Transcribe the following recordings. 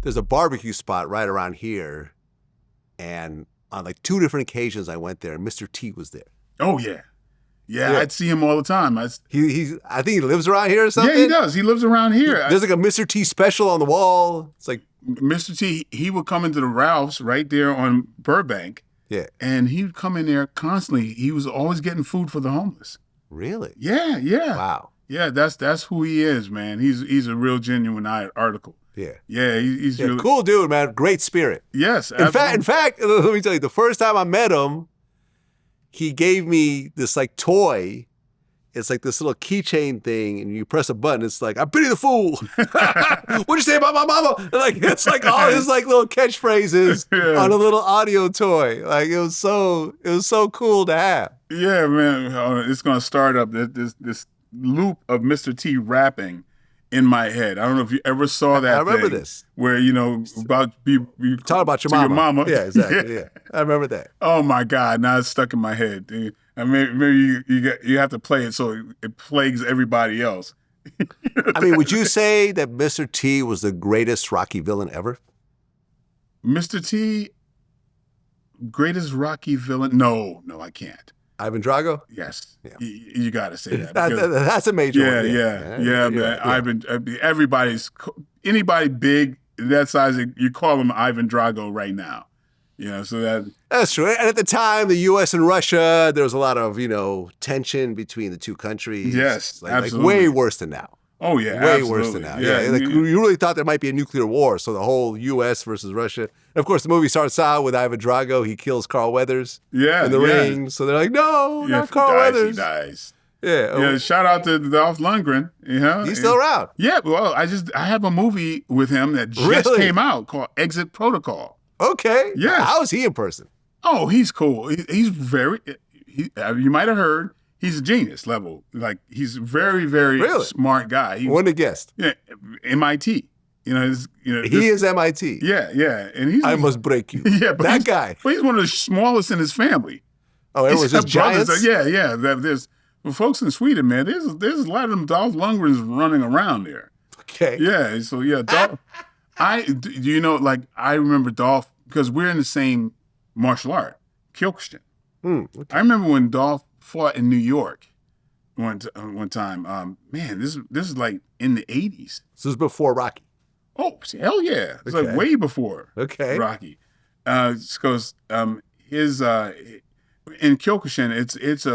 there's a barbecue spot right around here, and on like 2 different occasions I went there, and Mr. T was there. Oh yeah. Yeah, I'd see him all the time. I think he lives around here or something. Yeah, he does. He lives around here. There's like a Mr. T special on the wall. It's like Mr. T. He would come into the Ralph's right there on Burbank. Yeah, and he would come in there constantly. He was always getting food for the homeless. Really? Yeah. Wow. Yeah, that's who he is, man. He's a real genuine article. Yeah. Yeah, he's really cool dude, man. Great spirit. Yes. In fact, let me tell you, the first time I met him, he gave me this like toy. It's like this little keychain thing, and you press a button. It's like, I pity the fool. What'd you say about my mama? And like it's like all his like little catchphrases on a little audio toy. Like it was so cool to have. Yeah, man. It's gonna start up this loop of Mr. T rapping in my head. I don't know if you ever saw that. I remember thing this. Where you talk about your mama. Yeah, exactly. Yeah, I remember that. Oh my God! Now it's stuck in my head. And maybe you have to play it so it plagues everybody else. I mean, would you say that Mr. T was the greatest Rocky villain ever? Mr. T, greatest Rocky villain? No, I can't. Ivan Drago? Yes. Yeah. You got to say that. That's a major one. Yeah, man. Ivan, anybody big that size, you call him Ivan Drago right now. So that's true. And at the time, the U.S. and Russia, there was a lot of, tension between the two countries. Yes, absolutely. Like way worse than now. Oh, yeah, way absolutely. worse than now. Yeah. Like, you really thought there might be a nuclear war, so the whole U.S. versus Russia. And of course, the movie starts out with Ivan Drago. He kills Carl Weathers in the ring. So they're like, no, not Carl Weathers. He dies. Yeah. Shout out to Dolph Lundgren. He's still around. Yeah. Well, I have a movie with him that just came out called Exit Protocol. Okay. Yeah. How is he in person? Oh, he's cool. He's very. You might have heard. He's a genius level. Like he's a very, very smart guy. Wouldn't have guessed. Yeah, MIT. He is MIT. Yeah, and he's. I must break you. Yeah, but that guy. But he's one of the smallest in his family. Oh, everyone's just giants. Yeah. There's folks in Sweden, man. There's a lot of them Dolph Lundgrens running around there. Okay. Yeah. So yeah, Dolph. I remember Dolph because we're in the same martial art, Kyokushin. Okay. I remember when Dolph fought in New York one time. Man, this is like in the 80s. This was before Rocky. Oh, hell yeah. It's like way before Rocky. Because his in Kyokushin, it's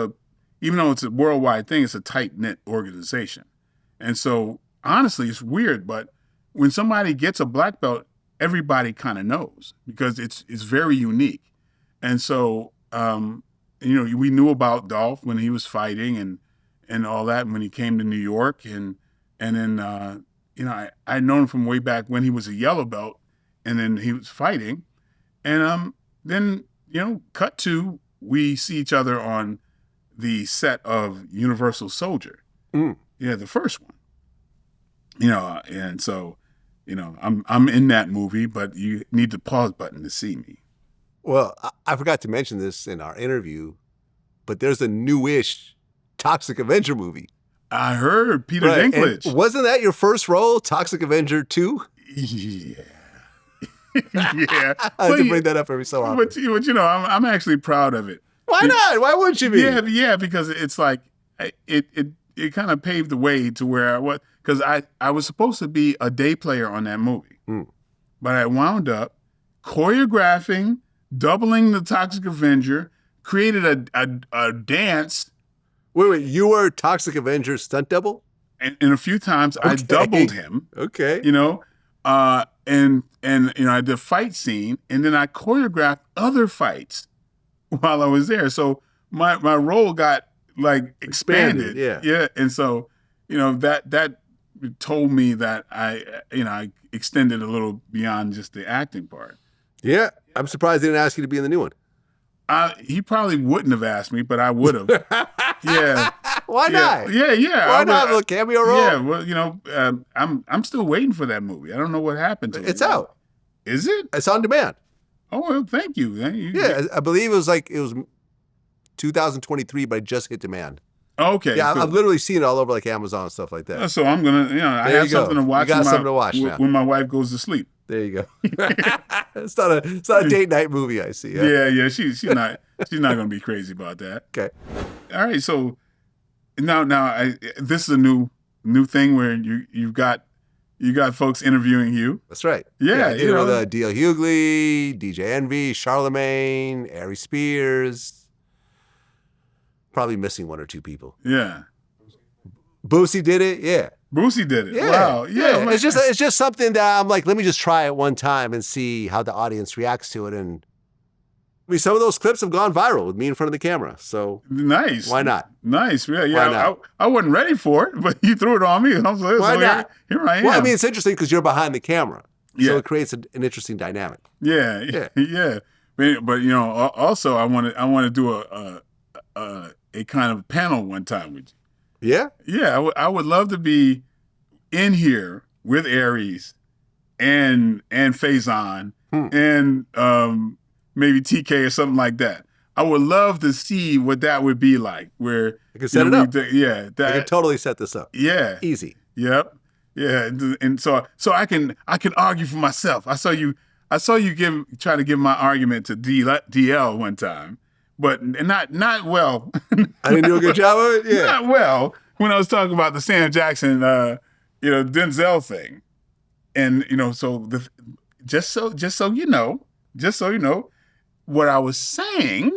even though it's a worldwide thing, it's a tight-knit organization. And so honestly, it's weird, but when somebody gets a black belt, everybody kind of knows because it's very unique. And so, we knew about Dolph when he was fighting and all that when he came to New York. And then, I'd known him from way back when he was a yellow belt and then he was fighting. And then, cut to, we see each other on the set of Universal Soldier. Yeah, the first one. And so, I'm in that movie, but you need the pause button to see me. Well, I forgot to mention this in our interview, but there's a newish Toxic Avenger movie. I heard Peter Dinklage. And wasn't that your first role, Toxic Avenger 2? Yeah. Yeah. I have to bring that up every so often. But I'm actually proud of it. Why not? Why wouldn't you be? Yeah, because it's like it kind of paved the way to where I was. Because I was supposed to be a day player on that movie. But I wound up choreographing, doubling the Toxic Avenger, created a dance. Wait, you were Toxic Avenger stunt double? And a few times I doubled him. Okay. And I did a fight scene, and then I choreographed other fights while I was there. So my role got like expanded. Yeah. And so, that told me that I extended a little beyond just the acting part. Yeah. I'm surprised they didn't ask you to be in the new one. He probably wouldn't have asked me, but I would have. Yeah. Why not? Yeah. Why not have a cameo role? Yeah. Well, I'm still waiting for that movie. I don't know what happened to it. It's out. Is it? It's on demand. Oh, well, thank you. Yeah, I believe it was 2023, but it just hit demand. Okay. Yeah, cool. I've literally seen it all over like Amazon and stuff like that. So I'm gonna, I have something to watch. You got something to watch now. When my wife goes to sleep. There you go. It's not a date night movie, I see. Yeah. She's not going to be crazy about that. Okay. All right. So now this is a new thing where you got folks interviewing you. That's right. Yeah. You know, D.L. Hughley, DJ Envy, Charlemagne, Ari Spears. Probably missing one or two people. Yeah. Boosie did it. Yeah. Boosie did it. Yeah. Wow. Yeah. It's just something that I'm like, let me just try it one time and see how the audience reacts to it. And I mean, some of those clips have gone viral with me in front of the camera. So nice. Why not? Nice. Yeah. I wasn't ready for it, but you threw it on me, and I was like, why not? Here I am. Well, I mean, it's interesting because you're behind the camera, yeah. So it creates an interesting dynamic. Yeah. But you know, also I want to do a kind of panel one time with you. Yeah? Yeah, I would love to be in here with Aries and Faison and maybe TK or something like that. I would love to see what that would be like. Where I could set it up. I could totally set this up. Yeah. Easy. Yep. Yeah. And so I can argue for myself. I saw you try to give my argument to DL one time. But not well. I didn't do a good job of it? Yeah. Not well when I was talking about the Sam Jackson, Denzel thing. And, so just so you know, what I was saying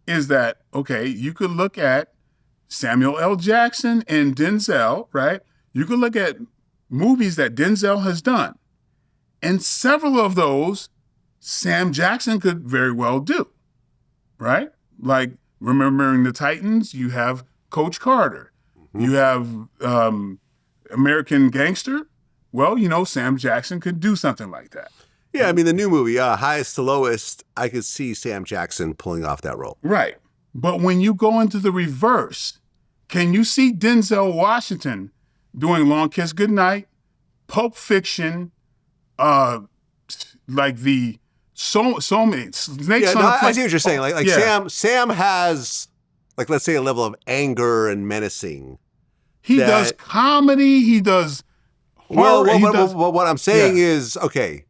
is that, okay, you could look at Samuel L. Jackson and Denzel, right? You could look at movies that Denzel has done. And several of those Sam Jackson could very well do. Right? Like Remembering the Titans, you have Coach Carter. Mm-hmm. You have American Gangster. Well, Sam Jackson could do something like that. Yeah, I mean, the new movie, Highest to Lowest, I could see Sam Jackson pulling off that role. Right. But when you go into the reverse, can you see Denzel Washington doing Long Kiss Goodnight, Pulp Fiction, like the... So many snakes. Yeah, I see what you're saying. Like yeah. Sam has, like, let's say, a level of anger and menacing. He does comedy. He does horror. Well, what I'm saying is, okay,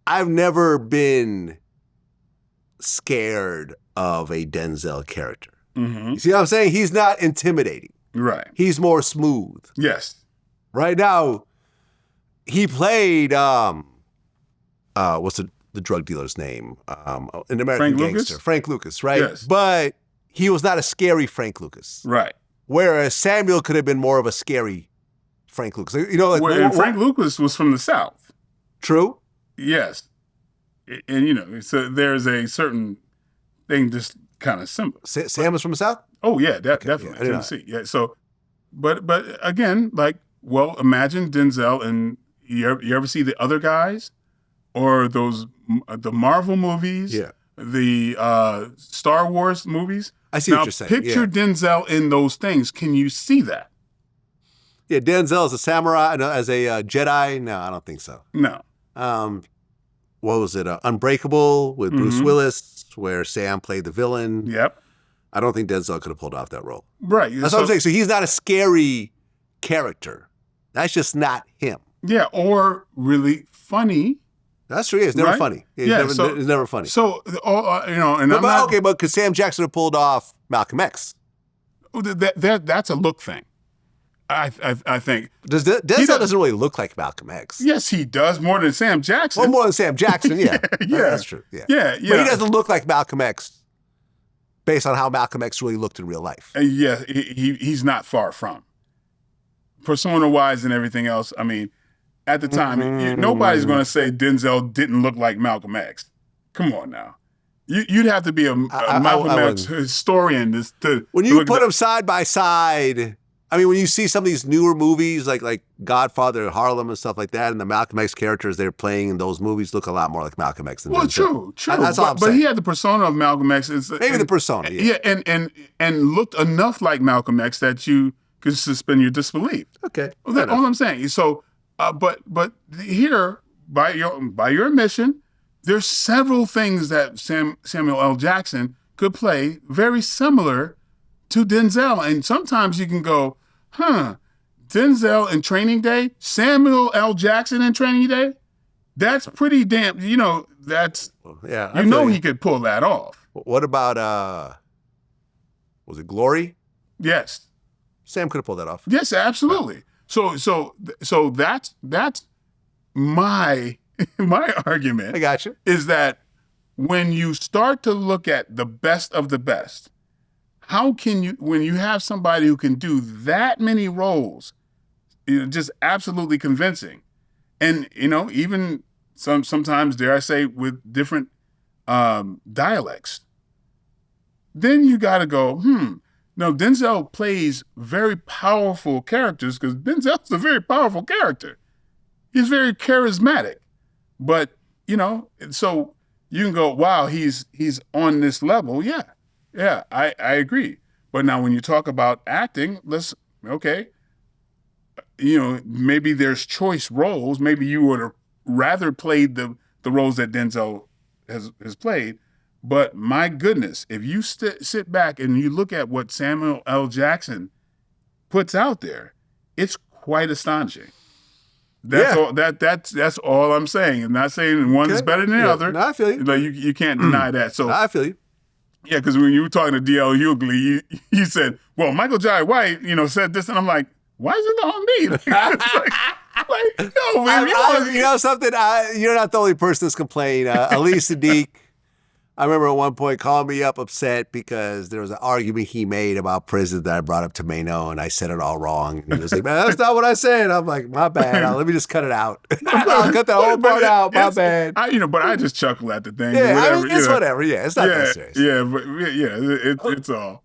I've never been scared of a Denzel character. Mm-hmm. You see what I'm saying? He's not intimidating. Right. He's more smooth. Yes. Right now, he played. What's the drug dealer's name? An American Gangster. Frank Lucas, right? Yes. But he was not a scary Frank Lucas. Right. Whereas Samuel could have been more of a scary Frank Lucas. Frank Lucas was from the South. True. Yes. And, so there's a certain thing just kind of similar. Sam was from the South? Oh, yeah, definitely. Yeah, Tennessee. Yeah. So, but again, imagine Denzel and you ever see the other guys? Or the Marvel movies, the Star Wars movies. I see what you're saying. Picture Denzel in those things. Can you see that? Yeah, Denzel as a samurai, as a Jedi. No, I don't think so. No. What was it? Unbreakable with Bruce Willis, where Sam played the villain. Yep. I don't think Denzel could have pulled off that role. Right. That's what I'm saying. So he's not a scary character. That's just not him. Yeah, or really funny. That's true. It's never funny. It's never funny. So, but could Sam Jackson have pulled off Malcolm X? That's a look thing. I think. Denzel doesn't really look like Malcolm X. Yes, he does, more than Sam Jackson. Well, more than Sam Jackson, yeah. That's true. Yeah. Yeah. But he doesn't look like Malcolm X based on how Malcolm X really looked in real life. Yeah, he's not far from. Persona-wise and everything else, I mean, at the time, nobody's going to say Denzel didn't look like Malcolm X. Come on now. You'd have to be a Malcolm X historian to when you put them side by side. I mean, when you see some of these newer movies like Godfather, Harlem, and stuff like that, and the Malcolm X characters they're playing in those movies look a lot more like Malcolm X than Denzel. True. That's all I'm saying. But he had the persona of Malcolm X. Maybe the persona, yeah. Yeah, and looked enough like Malcolm X that you could suspend your disbelief. Okay. Well, that's all I'm saying. So. But here, by your admission, there's several things that Samuel L. Jackson could play very similar to Denzel. And sometimes you can go, Denzel in Training Day, Samuel L. Jackson in Training Day, that's pretty damn, that's, he could pull that off. What about, was it Glory? Yes. Sam could have pulled that off. Yes, absolutely. So that's my argument. I got you. Is that when you start to look at the best of the best, how can you, when you have somebody who can do that many roles, just absolutely convincing, and even sometimes, dare I say, with different dialects, then you got to go, no, Denzel plays very powerful characters because Denzel's a very powerful character. He's very charismatic, but so you can go, wow, he's on this level. Yeah, I agree. But now when you talk about acting, maybe there's choice roles. Maybe you would have rather played the roles that Denzel has played. But my goodness, if you sit back and you look at what Samuel L. Jackson puts out there, it's quite astonishing. That's all. That's all I'm saying. I'm not saying one is better than the other. No, I feel you. You can't deny that. So I feel you. Yeah, because when you were talking to D.L. Hughley, you said, "Well, Michael Jai White, said this," and I'm like, "Why is it on me?" No, man. Something. You're not the only person that's complaining. Elise Sadiq, I remember at one point calling me up upset because there was an argument he made about prison that I brought up to Mano, and I said it all wrong. And he was like, "Man, that's not what I said." I'm like, "My bad. Let me just cut it out. I'll cut that whole part out. My bad." But I just chuckle at the thing. Yeah, whatever, it's whatever. Yeah, it's not that serious. Yeah, but it's all.